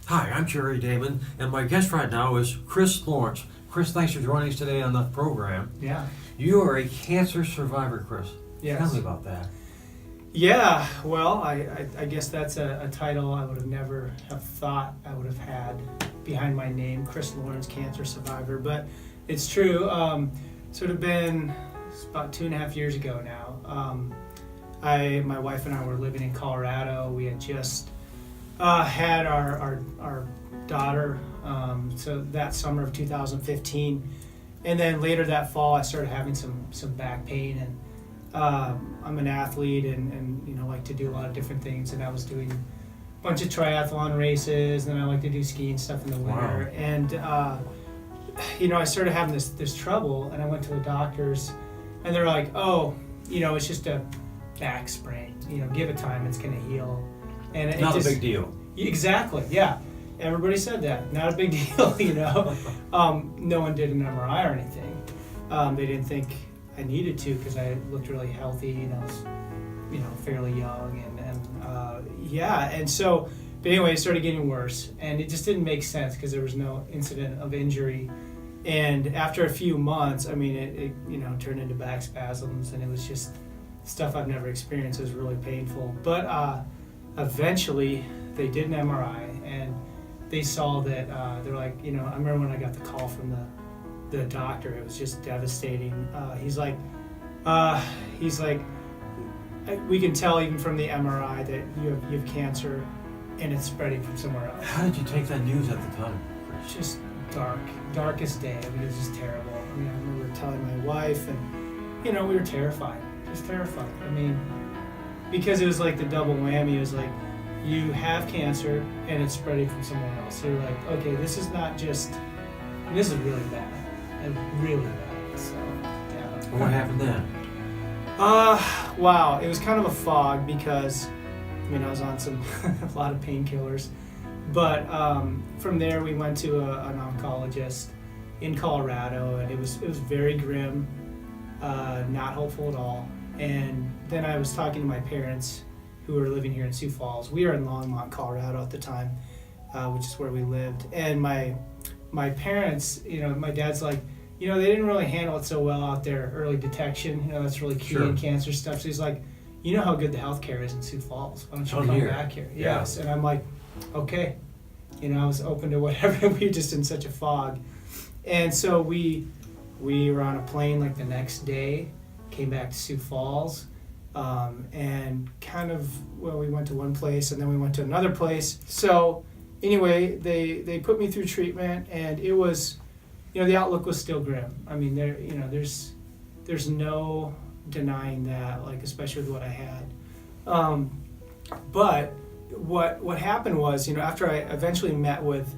Hi, I'm Jerry Damon, and my guest right now is Chris Lawrence. Chris, thanks for joining us today on the program. Yeah. You are a cancer survivor, Chris. Yes. Tell me about that. Yeah, well, I guess that's a title I would have never have thought I would have had behind my name, Chris Lawrence, cancer survivor. But it's true. Sort of been it's about 2.5 years ago now. My wife and I were living in Colorado. We had just had our daughter, so that summer of 2015, and then later that fall I started having some back pain, and I'm an athlete and like to do a lot of different things, and I was doing a bunch of triathlon races, and I like to do skiing stuff in the winter. Wow. And I started having this trouble, and I went to the doctors, and they're like, oh, it's just a back sprain, give it time, it's going to heal. And It's not a big deal. Exactly, yeah. Everybody said that. Not a big deal, No one did an MRI or anything. They didn't think I needed to because I looked really healthy and I was, fairly young. And so, but anyway, it started getting worse. And it just didn't make sense because there was no incident of injury. And after a few months, it turned into back spasms, and it was just stuff I've never experienced. It was really painful. But eventually, they did an MRI, and they saw that they're like, I remember when I got the call from the doctor, it was just devastating. He's like, we can tell even from the MRI that you have cancer, and it's spreading from somewhere else. How did you take that news at the time, Chris? Just darkest day. It was just terrible. I remember telling my wife, and we were terrified, just terrified. Because it was like the double whammy. It was like, you have cancer and it's spreading from somewhere else. So you're like, okay, this is really bad, and really bad. So, yeah. What happened then? Wow, it was kind of a fog because, I was on a lot of painkillers. But from there we went to an oncologist in Colorado, and it was very grim, not hopeful at all. And then I was talking to my parents, who were living here in Sioux Falls. We were in Longmont, Colorado at the time, which is where we lived. And my parents, my dad's like, they didn't really handle it so well out there, early detection. That's really key in cancer stuff. So he's like, how good the healthcare is in Sioux Falls. Why don't you come back here? Yeah. Yes. And I'm like, okay. I was open to whatever. We were just in such a fog. And so we were on a plane like the next day, came back to Sioux Falls. And we went to one place and then we went to another place. So anyway, they put me through treatment, and it was, the outlook was still grim. There's no denying that, like, especially with what I had. But what happened was, after I eventually met with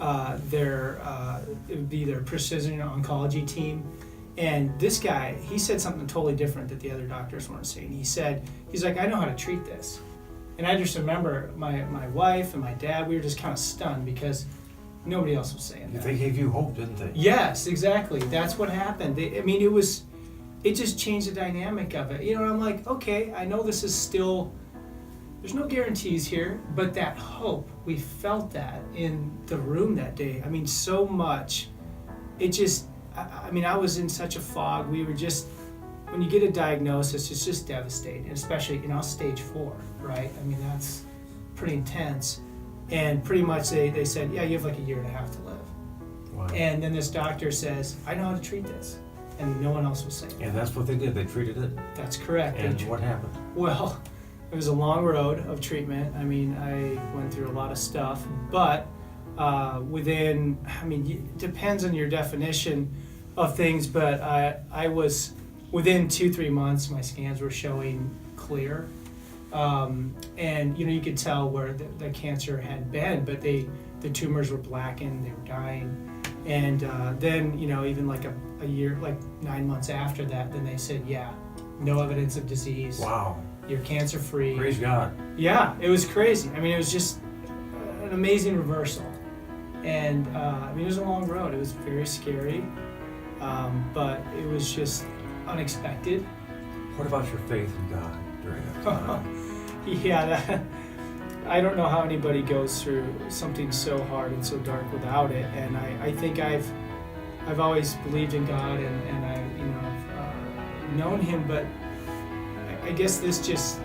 it would be their precision oncology team. And this guy, he said something totally different that the other doctors weren't saying. He's like, I know how to treat this. And I just remember my wife and my dad, we were just kind of stunned because nobody else was saying that. They gave you hope, didn't they? Yes, exactly. That's what happened. It just changed the dynamic of it. I'm like, okay, I know this is still, there's no guarantees here, but that hope, we felt that in the room that day. So much. It just, I was in such a fog. We were just, when you get a diagnosis, it's just devastating, especially, stage 4, right? That's pretty intense. And pretty much they said, yeah, you have like a year and a half to live. Wow. And then this doctor says, I know how to treat this. And no one else was saying that. And that's what they did. They treated it. That's correct. And what happened? Well, it was a long road of treatment. I went through a lot of stuff, but it depends on your definition of things, but I was, within 2-3 months, my scans were showing clear. And you could tell where the cancer had been, but the tumors were blackened, they were dying. And then, even like a year, like 9 months after that, then they said, yeah, no evidence of disease. Wow. You're cancer free. Praise God. Yeah, it was crazy. It was just an amazing reversal. And it was a long road. It was very scary, but it was just unexpected. What about your faith in God during that time? Yeah, I don't know how anybody goes through something so hard and so dark without it. And I think I've always believed in God, and I, I've known Him, but I guess this just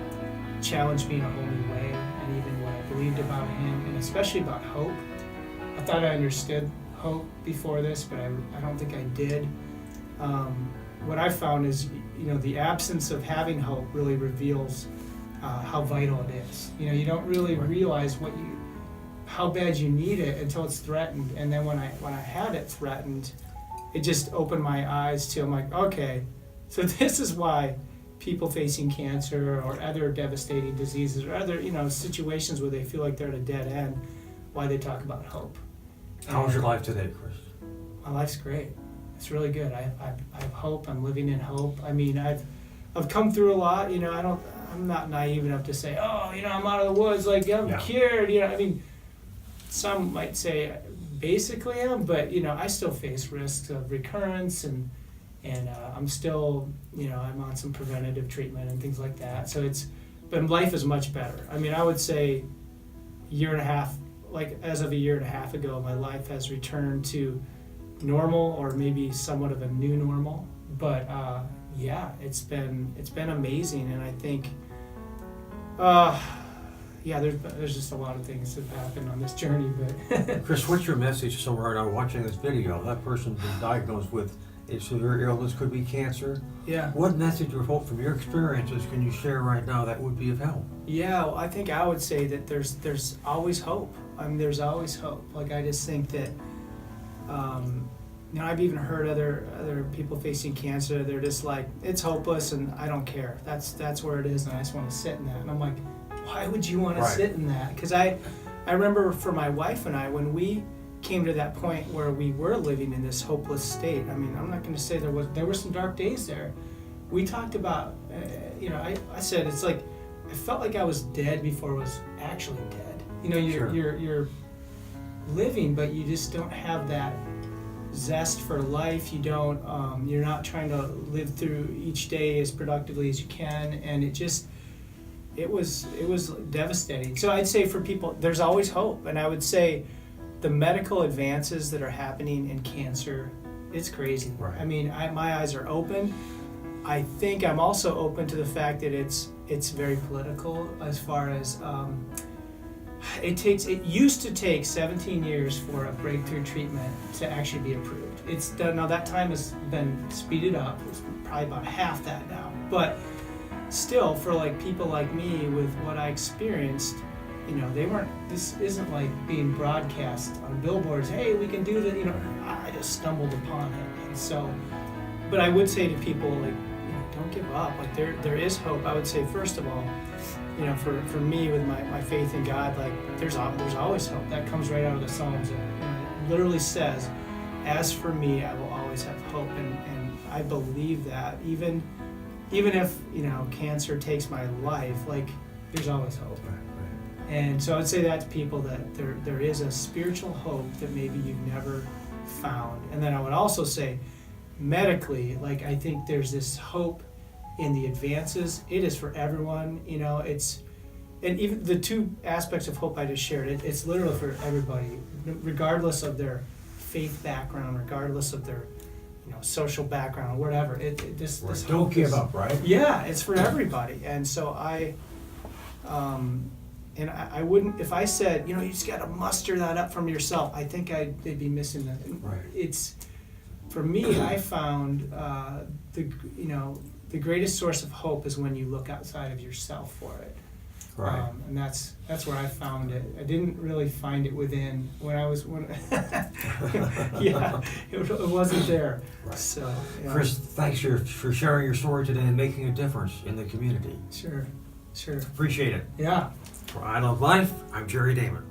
challenged me in a whole new way, and even what I believed about Him, and especially about hope. I thought I understood hope before this, but I don't think I did. What I found is, the absence of having hope really reveals how vital it is. You don't really realize how bad you need it until it's threatened. And then when I had it threatened, it just opened my eyes to, I'm like, okay, so this is why people facing cancer or other devastating diseases or other, situations where they feel like they're at a dead end, why they talk about hope. How's your life today, Chris? My life's great. It's really good. I have hope. I'm living in hope. I mean, I've come through a lot. I'm not naive enough to say, oh, I'm out of the woods, like I'm cured. I mean, some might say basically am, but I still face risks of recurrence, and I'm still, I'm on some preventative treatment and things like that. So but life is much better. I mean, I would say as of a year and a half ago, my life has returned to normal, or maybe somewhat of a new normal. But it's been amazing, and I think there's just a lot of things that have happened on this journey. But Chris, what's your message to someone right now watching this video? That person's been diagnosed with a severe illness, could be cancer. Yeah. What message or hope from your experiences can you share right now that would be of help? Yeah, well, I think I would say that there's always hope. I mean, there's always hope. Like, I just think that, I've even heard other people facing cancer. They're just like, it's hopeless, and I don't care. That's where it is, and I just want to sit in that. And I'm like, why would you want to sit in that? Because I remember for my wife and I, when we came to that point where we were living in this hopeless state. I mean, I'm not going to say there were some dark days there. We talked about, I said it's like I felt like I was dead before I was actually dead. You're living, but you just don't have that zest for life. You don't. You're not trying to live through each day as productively as you can, and it was devastating. So I'd say for people, there's always hope, and I would say the medical advances that are happening in cancer, it's crazy. Right. I mean, my eyes are open. I think I'm also open to the fact that it's very political, as far as it used to take 17 years for a breakthrough treatment to actually be approved. It's done now. That time has been speeded up. It's probably about half that now. But still, for like people like me, with what I experienced, this isn't like being broadcast on billboards, hey, we can do that, I just stumbled upon it. And so, but I would say to people, like, don't give up. Like, there is hope. I would say, first of all, for me, with my faith in God, like, there's always hope. That comes right out of the Psalms. It literally says, as for me, I will always have hope. And I believe that even if, cancer takes my life, like, there's always hope. And so I'd say that to people, that there is a spiritual hope that maybe you've never found. And then I would also say, medically, like, I think there's this hope in the advances. It is for everyone, and even the two aspects of hope I just shared, it's literally for everybody, regardless of their faith background, regardless of their social background, or whatever. This don't give up, right? Yeah, it's for everybody. And so I wouldn't, if I said, you just got to muster that up from yourself, I think they'd be missing that. Right. It's, for me, I found the greatest source of hope is when you look outside of yourself for it. Right. And that's where I found it. I didn't really find it within it wasn't there. Right. So, yeah. Chris, thanks for sharing your story today and making a difference in the community. Sure. Appreciate it. Yeah. For Island of Life, I'm Jerry Damon.